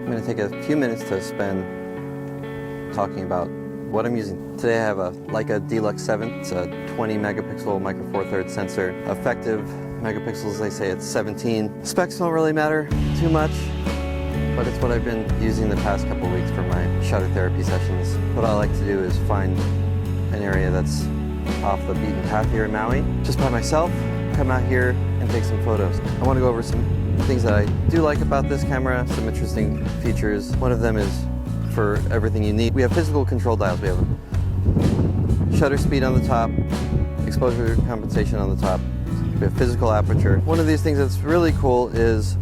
I'm going to take a few minutes to spend talking about what I'm using. Today I have a Leica d-Lux 7. It's a 20 megapixel micro four thirds sensor. Effective megapixels, they say it's 17. Specs don't really matter too much, but it's what I've been using the past couple of weeks for my shutter therapy sessions. What I like to do is find an area that's off the beaten path here in Maui, just by myself, come out here and take some photos. I want to go over some things that I do like about this camera, some interesting features. One of them is for everything you need. We have physical control dials. We have shutter speed on the top, exposure compensation on the top. We have physical aperture. One of these things that's really cool is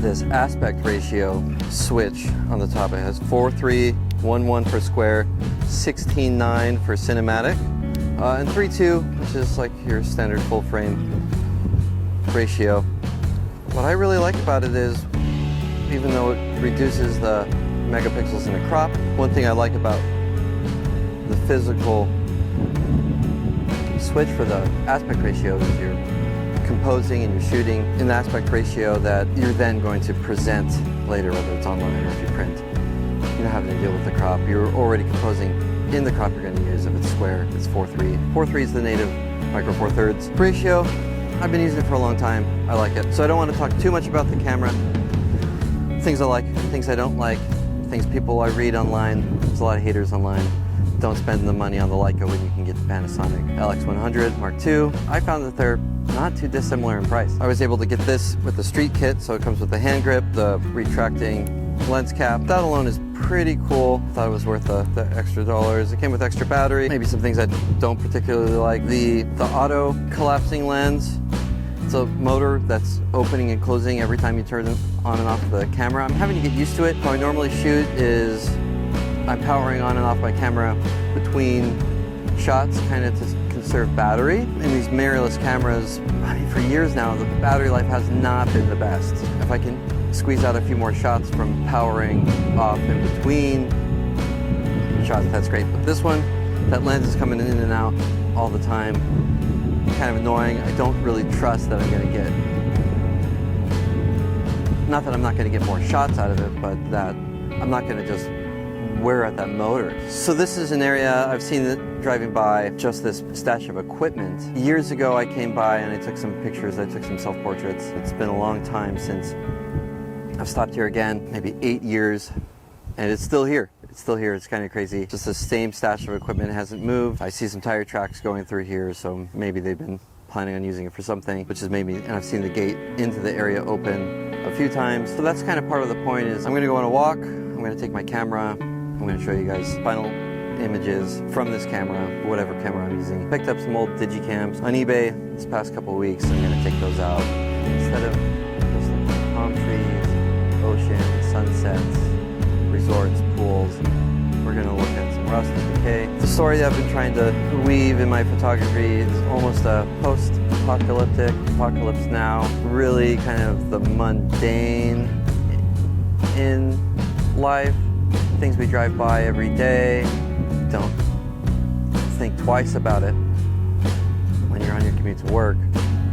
this aspect ratio switch on the top. It has 4:3:1:1 for square, 16:9 for cinematic, and 3:2, which is like your standard full frame ratio. What I really like about it is, even though it reduces the megapixels in the crop, one thing I like about the physical switch for the aspect ratio is you're composing and you're shooting in the aspect ratio that you're then going to present later, whether it's online or if you print. You're not having to deal with the crop. You're already composing in the crop you're going to use. If it's square, it's 4:3. 4:3 is the native micro four thirds ratio. I've been using it for a long time. I like it. So I don't want to talk too much about the camera. Things I like, things I don't like, things people I read online. There's a lot of haters online. Don't spend the money on the Leica when you can get the Panasonic LX100 Mark II. I found that they're not too dissimilar in price. I was able to get this with the street kit, so it comes with the hand grip, the retracting lens cap. That alone is pretty cool. Thought it was worth the extra dollars. It came with extra battery, maybe some things I don't particularly like. The auto collapsing lens. It's a motor that's opening and closing every time you turn it on and off the camera. I'm having to get used to it. How I normally shoot is I'm powering on and off my camera between shots, kind of to conserve battery. In these mirrorless cameras, I mean, for years now, the battery life has not been the best. If I can squeeze out a few more shots from powering off in between shots, that's great. But this one, that lens is coming in and out all the time. Kind of annoying. I don't really trust that I'm going to get, not that I'm not going to get more shots out of it, but that I'm not going to just wear at that motor. So this is an area I've seen it driving by, just this stash of equipment. Years ago I came by and I took some pictures, I took some self-portraits. It's been a long time since I've stopped here again, maybe 8 years, and it's still here. It's still here. It's kind of crazy. Just the same stash of equipment hasn't moved. I see some tire tracks going through here, so maybe they've been planning on using it for something, which is maybe, and I've seen the gate into the area open a few times. So that's kind of part of the point is I'm going to go on a walk. I'm going to take my camera. I'm going to show you guys final images from this camera, whatever camera I'm using. Picked up some old digicams on eBay this past couple of weeks. I'm going to take those out. Instead of just like palm trees, ocean, sunsets, resorts, pools, we're going to look at some rust and decay. The story that I've been trying to weave in my photography is almost a post-apocalyptic, apocalypse now, really kind of the mundane in life, things we drive by every day, don't think twice about it when you're on your commute to work,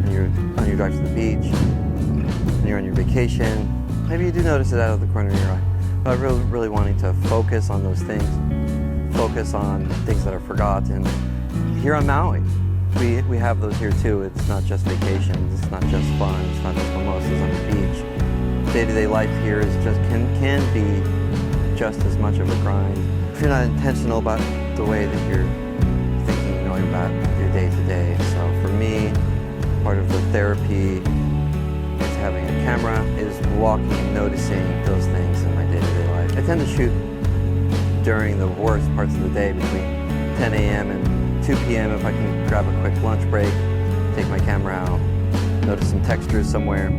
when you're on your drive to the beach, when you're on your vacation. Maybe you do notice it out of the corner of your eye. But I'm really wanting to focus on those things, focus on things that are forgotten. Here on Maui, we have those here too. It's not just vacations, it's not just fun, it's not just mimosas on the beach. Day-to-day life here is just can be just as much of a grind. If you're not intentional about the way that you're thinking and knowing about your day-to-day. So for me, part of the therapy is having a camera, is walking and noticing those things in my day-to-day life. I tend to shoot during the worst parts of the day, between 10 a.m. and 2 p.m. if I can grab a quick lunch break, take my camera out, notice some textures somewhere.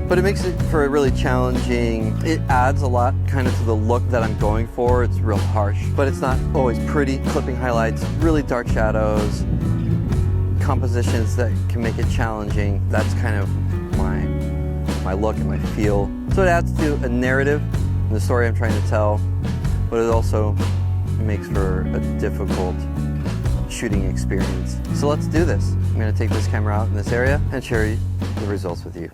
But it makes it for a really challenging, it adds a lot kind of to the look that I'm going for. It's real harsh, but it's not always pretty. Clipping highlights, really dark shadows, compositions that can make it challenging. That's kind of my look and my feel. So it adds to a narrative and the story I'm trying to tell, but it also makes for a difficult shooting experience. So let's do this. I'm going to take this camera out in this area and share the results with you.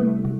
you.